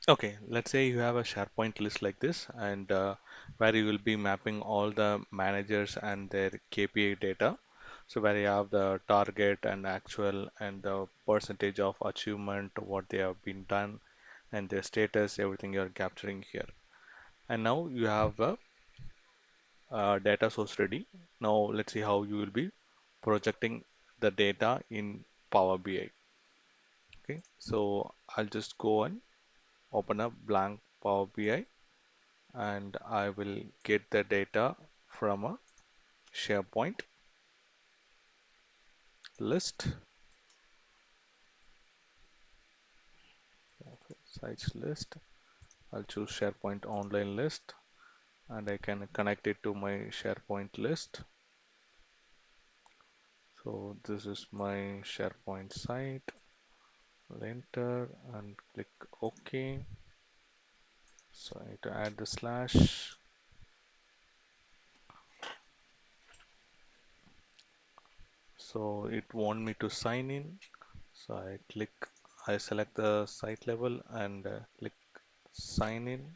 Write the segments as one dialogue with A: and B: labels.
A: Okay, let's say you have a SharePoint list like this, and where you will be mapping all the managers and their KPI data. So where you have the target and actual and the percentage of achievement, what they have been done, and their status, everything you are capturing here. And now you have a data source ready. Now let's see how you will be projecting the data in Power BI. Okay, so I'll just go and open up blank Power BI, and I will get the data from a SharePoint list, sites list. I'll choose SharePoint online list, and I can connect it to my SharePoint list. So this is my SharePoint site. I'll enter and click OK. So I need to add the slash. So it want me to sign in. So I select the site level and click sign in.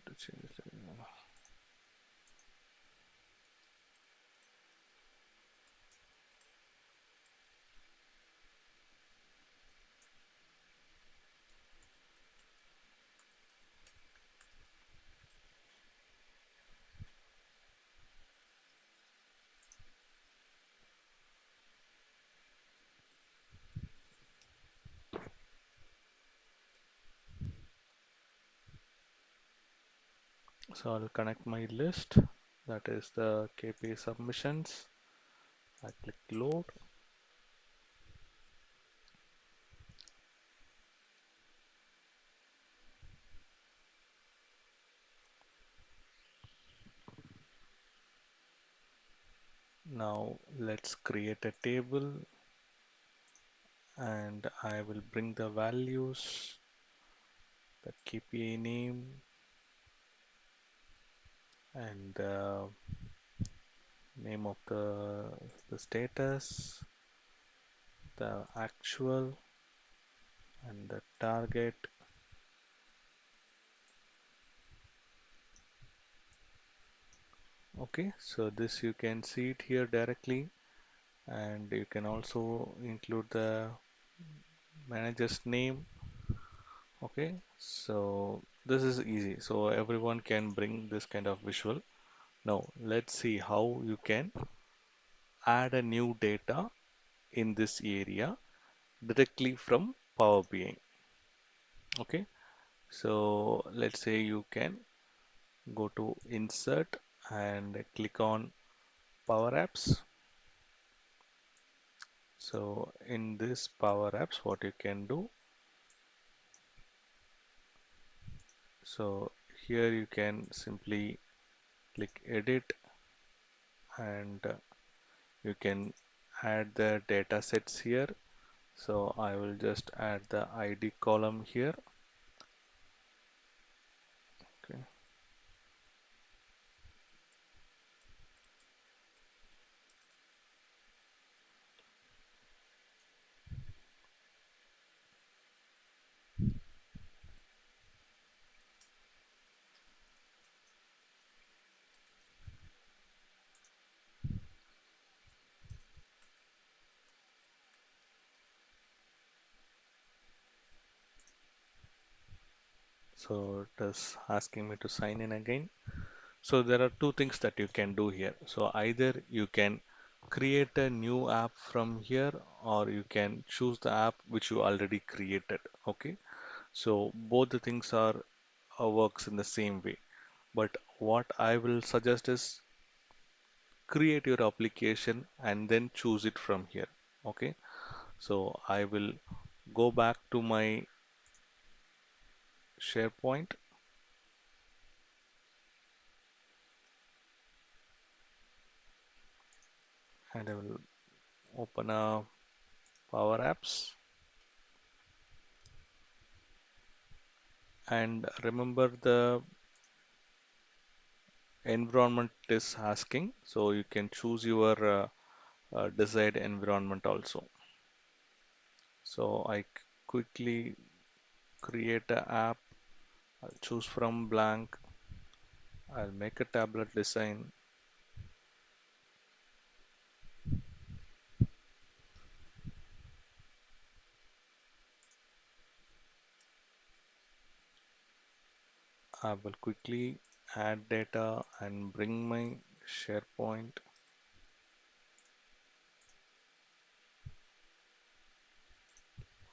A: To change the- So I'll connect my list, that is the KPI submissions. I click load. Now let's create a table, and I will bring the values, the KPI name, and the name of the status, the actual, and the target. Okay, so this you can see it here directly, and you can also include the manager's name. Okay, so this is easy, so everyone can bring this kind of visual. Now let's see how you can add a new data in this area directly from Power BI. Okay, so let's say you can go to insert and click on Power Apps. So in this Power Apps, what you can do, so here you can simply click edit, and you can add the data sets here. So I will just add the ID column here. Okay. So it is asking me to sign in again. So there are two things that you can do here. So either you can create a new app from here, or you can choose the app which you already created. Okay. So both the things are works in the same way. But what I will suggest is create your application and then choose it from here. Okay. So I will go back to my SharePoint, and I will open a Power Apps, and remember the environment is asking, so you can choose your desired environment also. So I quickly create an app. I'll choose from blank. I'll make a tablet design. I will quickly add data and bring my SharePoint.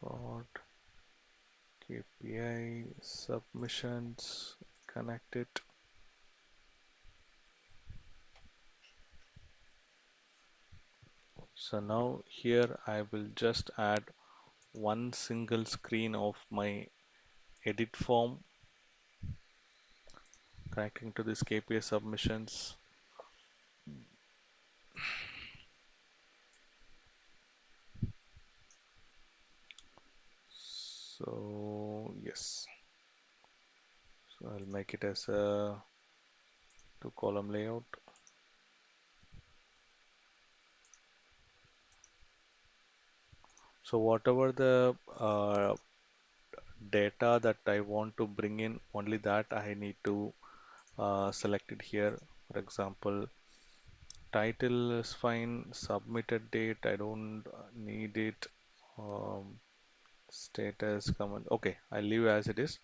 A: Got KPI submissions, connect it. So now here I will just add one single screen of my edit form connecting to this KPI submissions. So yes, so I'll make it as a two column layout. So whatever the data that I want to bring in, only that I need to select it here. For example, title is fine, submitted date, I don't need it. Um, Status comment. Okay, I'll leave as it is.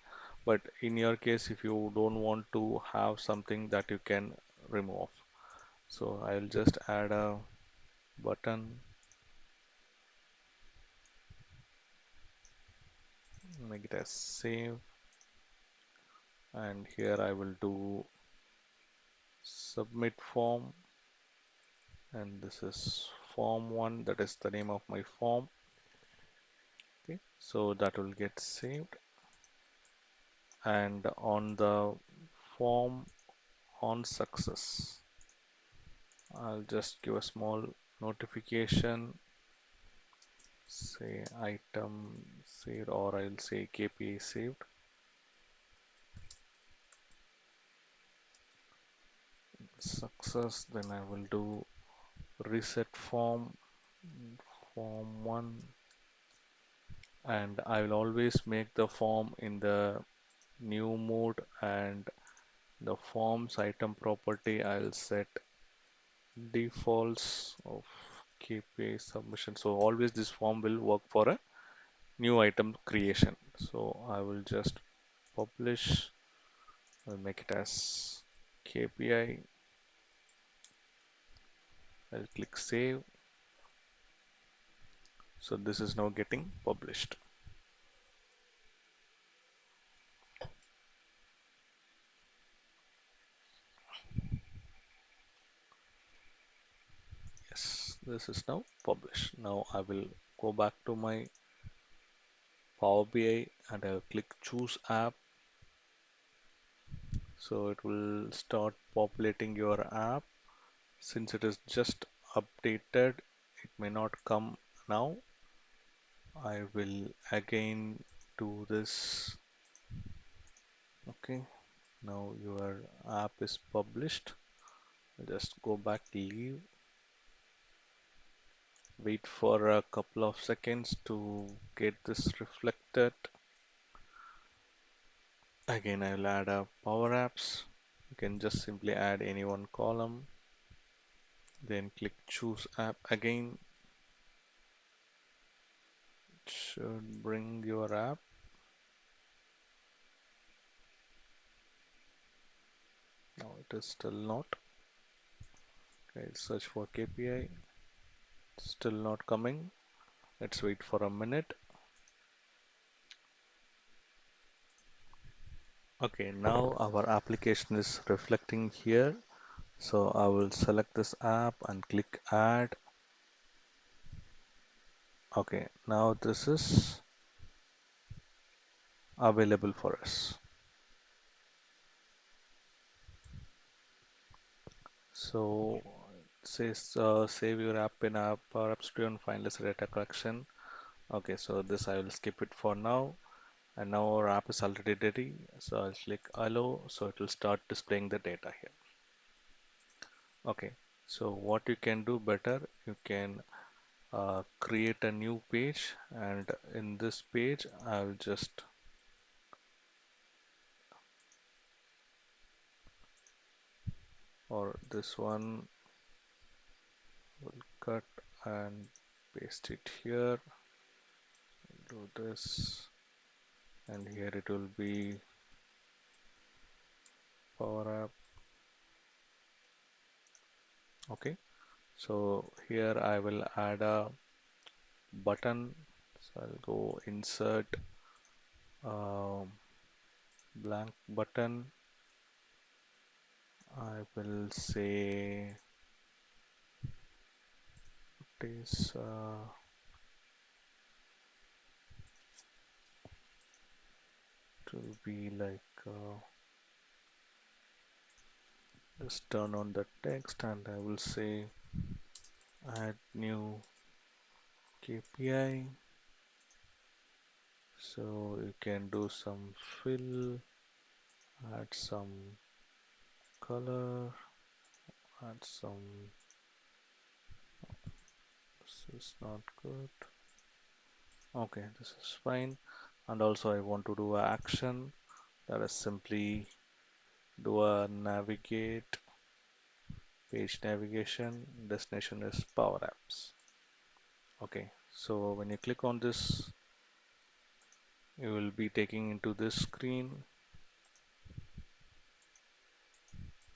A: But in your case, if you don't want to have something that you can remove, so I'll just add a button, make it as save, and here I will do submit form, and this is form 1, that is the name of my form. Okay, so that will get saved, and on the form on success, I'll just give a small notification, say item saved, or I'll say KPI saved. Success, then I will do reset form, form 1, and I will always make the form in the new mode, and the forms item property I'll set defaults of KPI submission. So always this form will work for a new item creation. So I will just publish, I'll make it as KPI. I'll click save. So this is now getting published. Yes, this is now published. Now I will go back to my Power BI and I'll click choose app. So it will start populating your app. Since it is just updated, it may not come now. I will again do this. Okay, now your app is published. Just go back, leave, wait for a couple of seconds to get this reflected. Again, I will add a Power Apps. You can just simply add any one column, then click choose app again. It should bring your app. No, it is still not. Okay, search for KPI. Still not coming. Let's wait for a minute. Okay, now our application is reflecting here. So I will select this app and click add. Okay, now this is available for us. So it says save your app in app or app studio and finalize data collection. Okay, so this I will skip it for now. And now our app is already ready. So I'll click allow. So it will start displaying the data here. Okay, so what you can do better you can create a new page, and in this page I'll just or this one will cut and paste it here, do this, and here it will be Power App. Okay, so here I will add a button. So I'll go insert um, blank button. I will say this to be like just turn on the text, and I will say add new KPI. So you can do some fill, add some color, add some, this is not good. Okay, this is fine. And also I want to do a action, that is simply do a navigate, page navigation, destination is Power Apps. Okay, so when you click on this, you will be taking into this screen.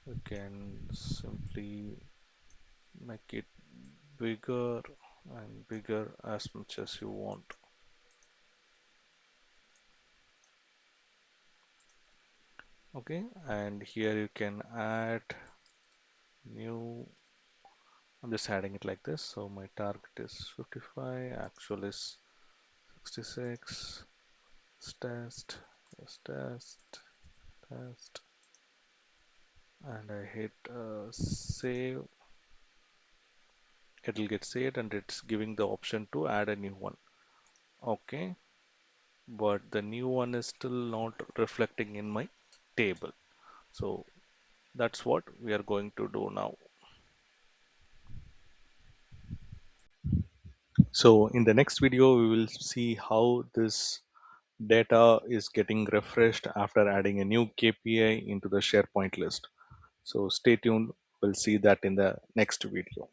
A: You can simply make it bigger and bigger as much as you want. Okay, and here you can add new. I'm just adding it like this. So my target is 55, actual is 66. Test, test, and I hit save. It'll get saved, and it's giving the option to add a new one. Okay, but the new one is still not reflecting in my table. So that's what we are going to do now. So in the next video, we will see how this data is getting refreshed after adding a new KPI into the SharePoint list. So stay tuned. We'll see that in the next video.